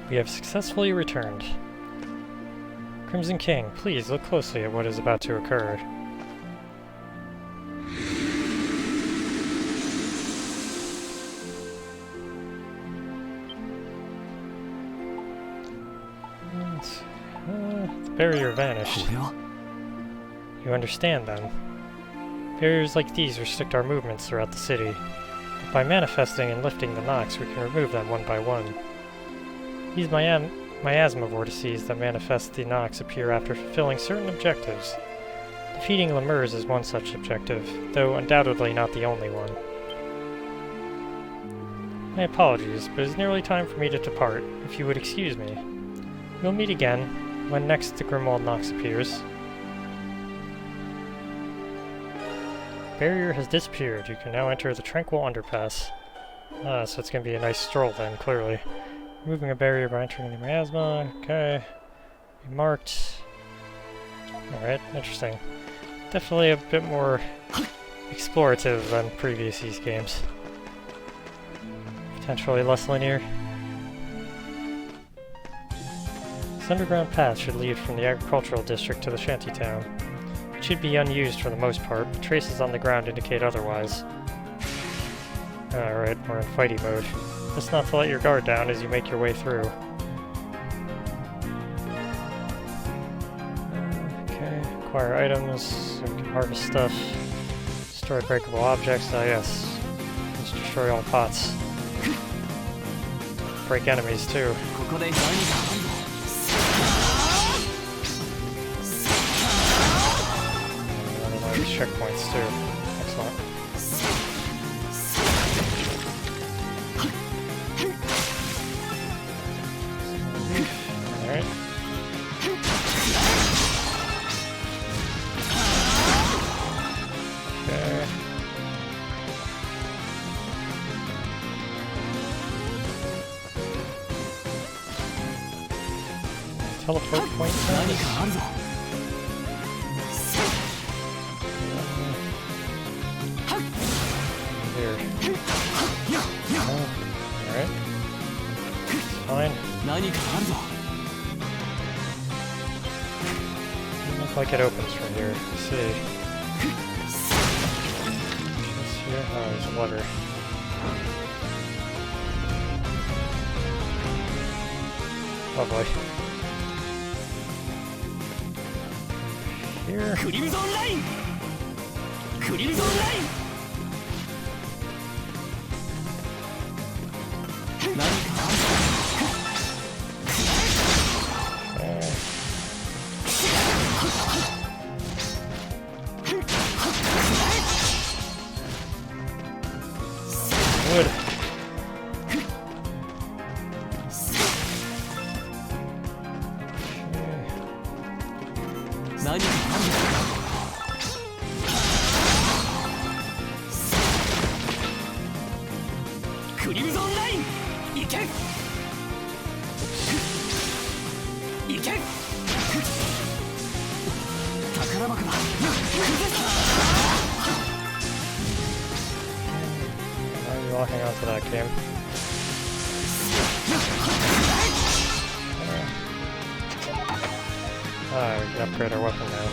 We have successfully returned. Crimson King, please look closely at what is about to occur. The barrier vanished. You understand, then? Barriers like these restrict our movements throughout the city. But by manifesting and lifting the knocks, we can remove them one by one. These miasma vortices that manifest the knocks appear after fulfilling certain objectives. Defeating Lemurs is one such objective, though undoubtedly not the only one. My apologies, but it is nearly time for me to depart, if you would excuse me. We'll meet again, when next the Grimwald Nox appears. Barrier has disappeared. You can now enter the Tranquil Underpass. So it's going to be a nice stroll then, clearly. Removing a barrier by entering the miasma. Okay. Be marked. Alright, interesting. Definitely a bit more explorative than previous East games. Potentially less linear. This underground path should lead from the agricultural district to the shantytown. It should be unused for the most part, but traces on the ground indicate otherwise. Alright, we're in fighty mode. Just not to let your guard down as you make your way through. Okay, acquire items, so we can harvest stuff. Destroy breakable objects, yes. Let's destroy all pots. Break enemies too. Checkpoints too. Excellent. Alright. Okay. Teleport point sounds. Alright. Fine. Doesn't look like it opens from here. Let's see. What's here? Oh, there's a lever. Lovely. Here. Good. Hang on to that game. We can upgrade our weapon now.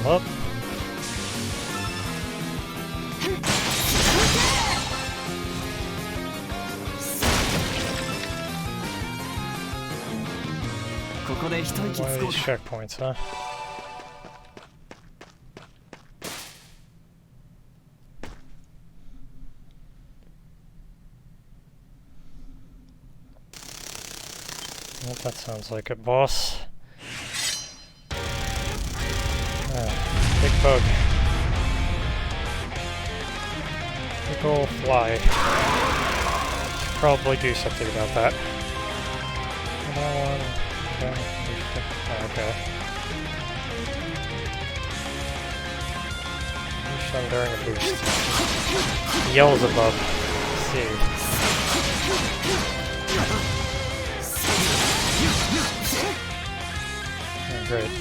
Up. One of these checkpoints, huh? Well, that sounds like it, boss. Big bug. Big ol' fly. Should probably do something about that. Okay. push them during a boost. He yells above. Let's see. Oh, great.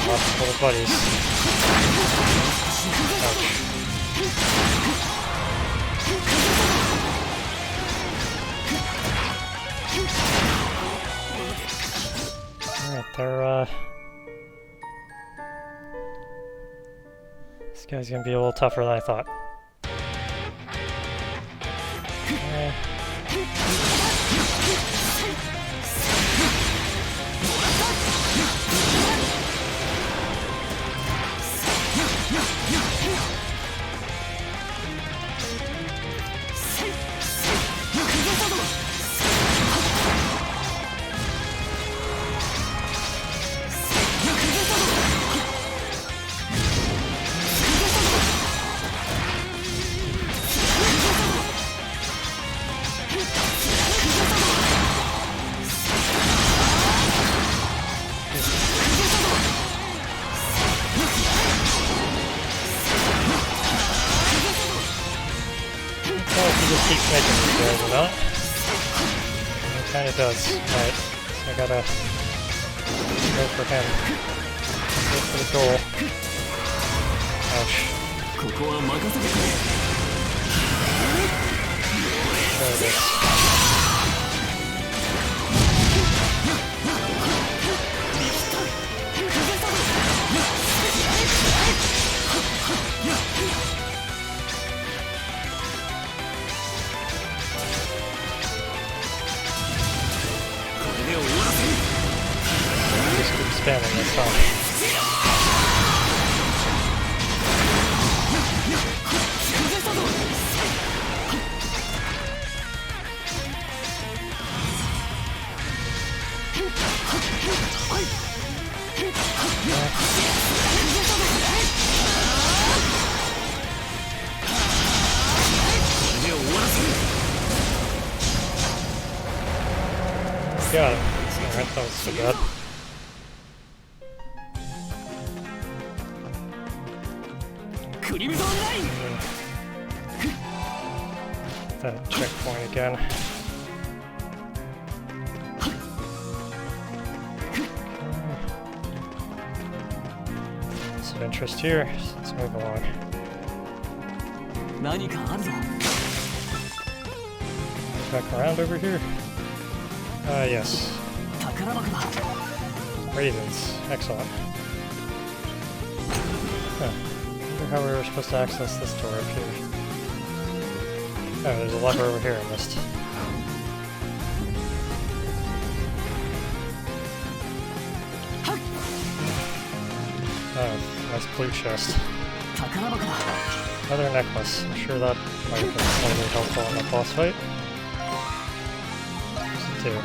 Lots of little buddies. Ouch. Alright, they're, this guy's gonna be a little tougher than I thought. Keeps making me good, or not? It kinda does. Alright, so I gotta go for him. Go for the goal. Ouch. There it is. Just keep spamming this off. Got it. Alright, that was so bad. That checkpoint again. Some interest here, so let's move along. Back around over here. Yes. Raisins. Excellent. Huh. I wonder how we were supposed to access this door up here. Oh, there's a lever over here I missed. Oh, nice blue chest. Another necklace. I'm sure that might have been slightly helpful in that boss fight. Too.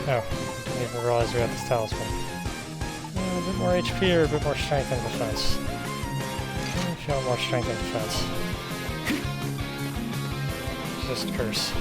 Oh, didn't even realize we had this talisman. A bit more HP or a bit more strength and defense? I feel more strength and defense. Resist curse.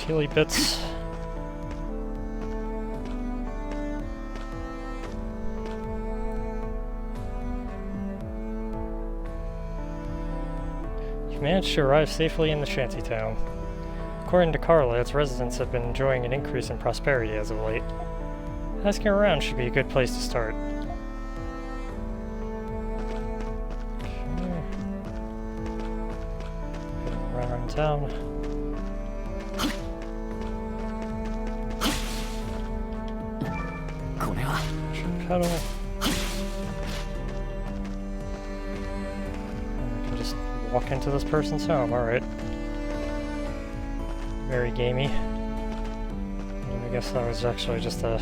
Healy bits. You've managed to arrive safely in the shantytown. According to Carla, its residents have been enjoying an increase in prosperity as of late. Asking around should be a good place to start. Okay. Around town. Pedal. I can just walk into this person's home, alright. Very gamey. I guess that was actually just a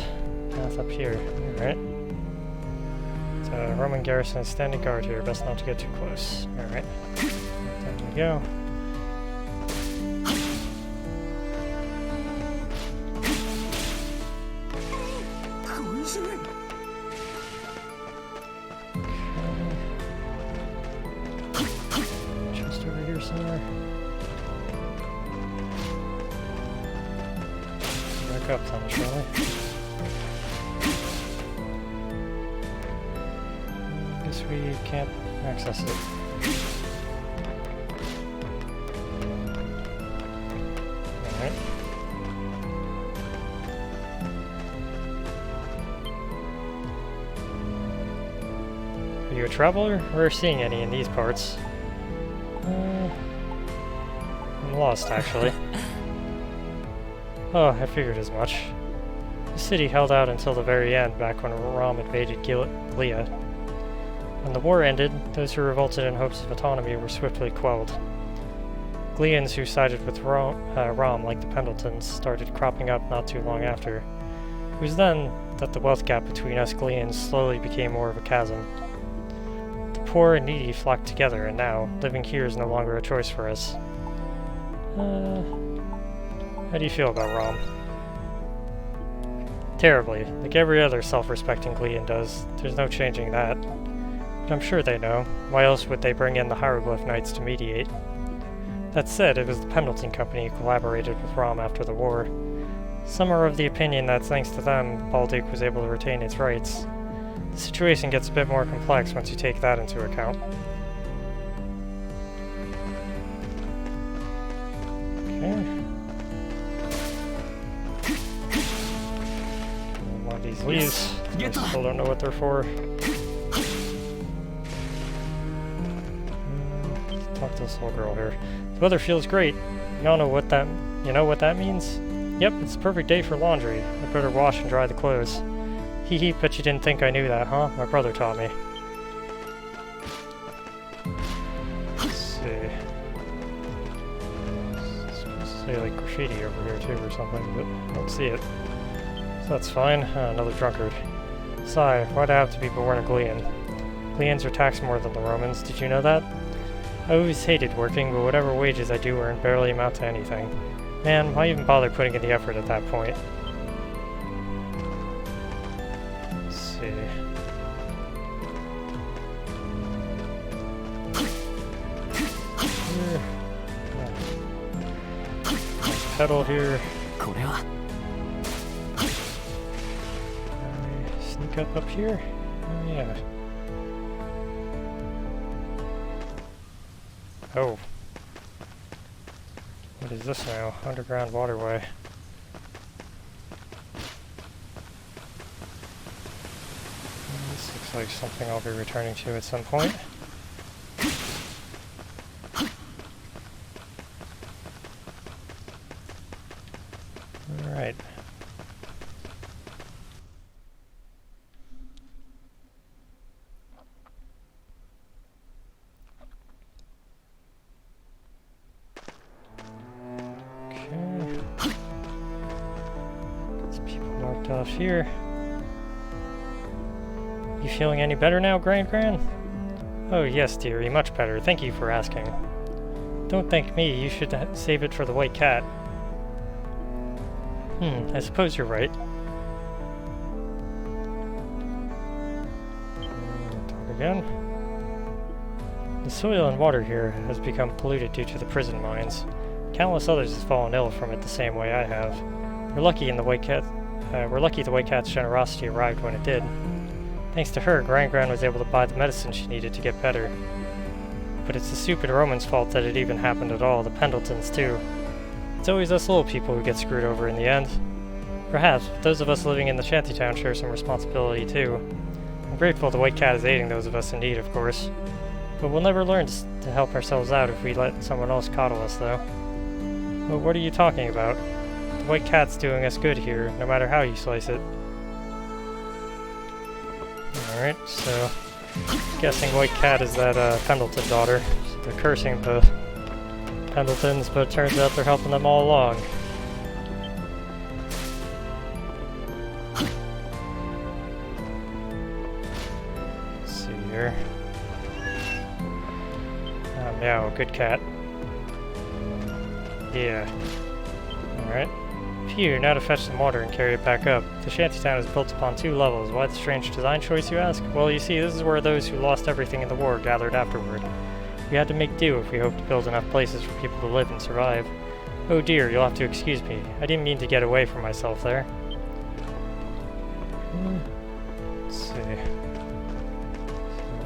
path up here, alright. It's a Roman garrison is standing guard here, best not to get too close. Alright. There we go. somewhere? Back up then, shall we? Guess we can't access it. Alright. Are you a traveler? We're seeing any in these parts. I'm lost, actually. Oh, I figured as much. The city held out until the very end, back when Rom invaded Glia. When the war ended, those who revolted in hopes of autonomy were swiftly quelled. Glians who sided with Rom, like the Pendletons, started cropping up not too long after. It was then that the wealth gap between us Glians slowly became more of a chasm. The poor and needy flocked together, and now, living here is no longer a choice for us. How do you feel about Rom? Terribly, like every other self-respecting Glian does. There's no changing that. But I'm sure they know. Why else would they bring in the Hieroglyph Knights to mediate? That said, it was the Pendleton Company who collaborated with Rom after the war. Some are of the opinion that thanks to them, Balduke was able to retain its rights. The situation gets a bit more complex once you take that into account. Okay. One of these leaves. I still don't know what they're for. Talk to this little girl here. The weather feels great. You know what that means? Yep, it's a perfect day for laundry. I better wash and dry the clothes. Hee hee, bet you didn't think I knew that, huh? My brother taught me. Let's see. It's supposed to say like graffiti over here too or something, but I don't see it. So that's fine. Another drunkard. Sigh, why'd I have to be born a Glian? Glians are taxed more than the Romans, did you know that? I always hated working, but whatever wages I do earn barely amount to anything. Man, why even bother putting in the effort at that point? Let's see. Here. Nice pedal here. Sneak up here? Oh yeah. Oh. What is this now? Underground waterway. This looks like something I'll be returning to at some point. Alright. Off here. You feeling any better now, Gran? Oh yes, dearie, much better. Thank you for asking. Don't thank me, you should save it for the white cat. I suppose you're right. Talk again. The soil and water here has become polluted due to the prison mines. Countless others have fallen ill from it the same way I have. We're lucky the White Cat's generosity arrived when it did. Thanks to her, Gran was able to buy the medicine she needed to get better. But it's the stupid Romans' fault that it even happened at all, the Pendletons too. It's always us little people who get screwed over in the end. Perhaps, but those of us living in the shantytown share some responsibility too. I'm grateful the White Cat is aiding those of us in need, of course. But we'll never learn to help ourselves out if we let someone else coddle us, though. But what are you talking about? The White Cat's doing us good here, no matter how you slice it. Alright, so... guessing White Cat is that Pendleton daughter. So they're cursing the Pendletons, but it turns out they're helping them all along. Let's see here. Meow, good cat. Yeah. Alright. Phew, now to fetch some water and carry it back up. The shantytown is built upon 2 levels. Why the strange design choice, you ask? Well, you see, this is where those who lost everything in the war gathered afterward. We had to make do if we hoped to build enough places for people to live and survive. Oh dear, you'll have to excuse me. I didn't mean to get away from myself there. Let's see.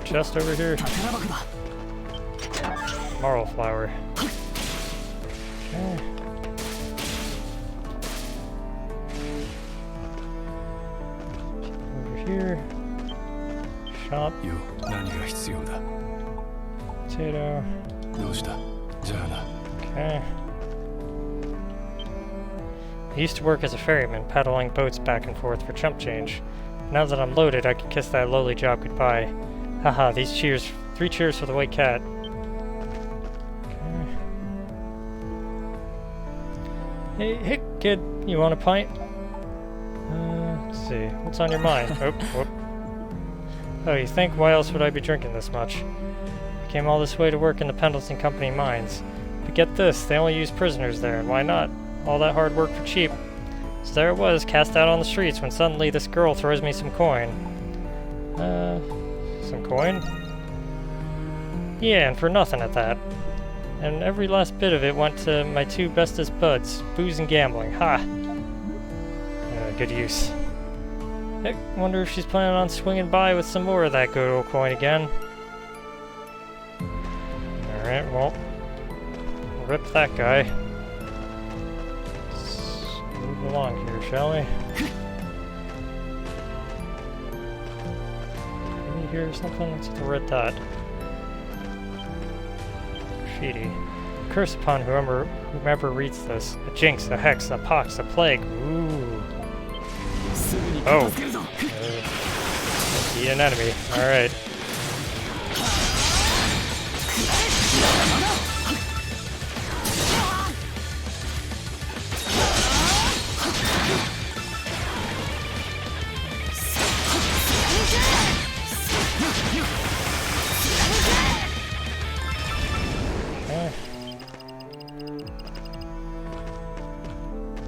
Chest over here. Marl flower. Okay. Over here. Shop. Potato. Okay. I used to work as a ferryman, paddling boats back and forth for chump change. Now that I'm loaded, I can kiss that lowly job goodbye. Haha, these cheers. 3 cheers for the white cat. Okay. Hey, kid, you want a pint? Let's see. What's on your mind? Oh, you think? Why else would I be drinking this much? I came all this way to work in the Pendleton Company mines. But get this, they only use prisoners there, and why not? All that hard work for cheap. So there it was, cast out on the streets, when suddenly this girl throws me some coin. Some coin? Yeah, and for nothing at that. And every last bit of it went to my 2 bestest buds, booze and gambling. Ha! Good use. I wonder if she's planning on swinging by with some more of that good old coin again. Alright, well, rip that guy. Let's move along here, shall we? Can you hear something? What's with the red dot? Graffiti. Curse upon whomever reads this. A jinx, a hex, a pox, a plague. Ooh. Oh. Eat an enemy. Alright.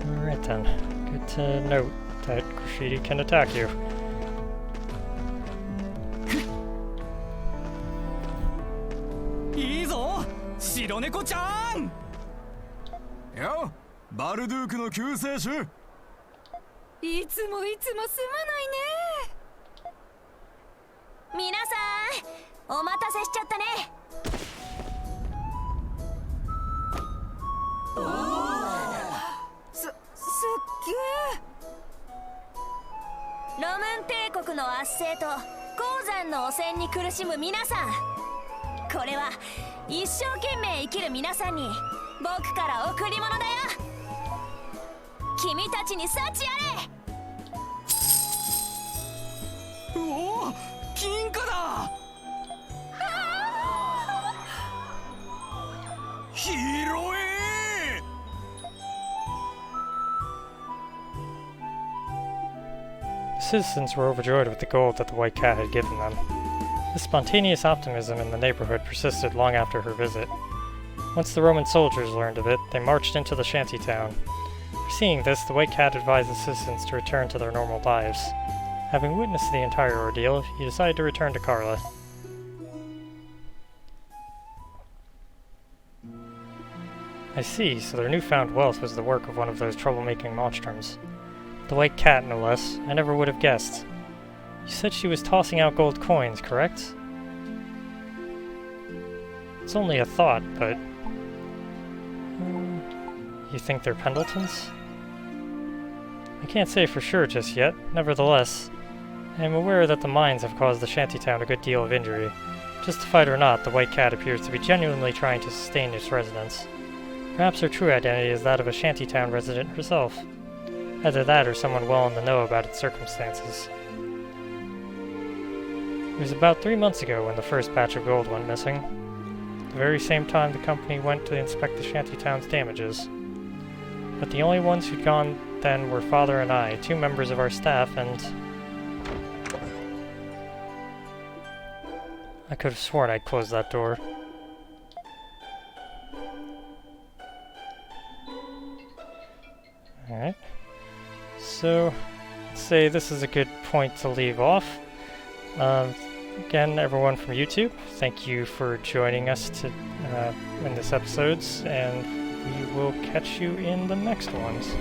Alright then. Good to note that graffiti can attack you. Yo, バルドゥークの救世主。いつもいつもすまないね。皆さん、お待たせしちゃったね。すっげえ。ロムン帝国の圧政と鉱山の汚染に苦しむ皆さん、これは一生懸命生きる皆さんに僕から贈り物だよ。君たちに幸あれ。うお、金貨だ。広い。The citizens were overjoyed with the gold that the White Cat had given them. The spontaneous optimism in the neighborhood persisted long after her visit. Once the Roman soldiers learned of it, they marched into the shanty town. Seeing this, the White Cat advised the citizens to return to their normal lives. Having witnessed the entire ordeal, he decided to return to Carla. I see, so their newfound wealth was the work of one of those troublemaking monstroms. The White Cat, no less. I never would have guessed. You said she was tossing out gold coins, correct? It's only a thought, but... You think they're Pendletons? I can't say for sure just yet. Nevertheless, I am aware that the mines have caused the shantytown a good deal of injury. Justified or not, the White Cat appears to be genuinely trying to sustain its residents. Perhaps her true identity is that of a shantytown resident herself. Either that or someone well in the know about its circumstances. It was about 3 months ago when the first batch of gold went missing. The very same time the company went to inspect the shantytown's damages. But the only ones who'd gone then were Father and I, 2 members of our staff, and... I could have sworn I'd closed that door. Alright. So, let's say this is a good point to leave off. Again, everyone from YouTube, thank you for joining us in this episodes, and we will catch you in the next ones.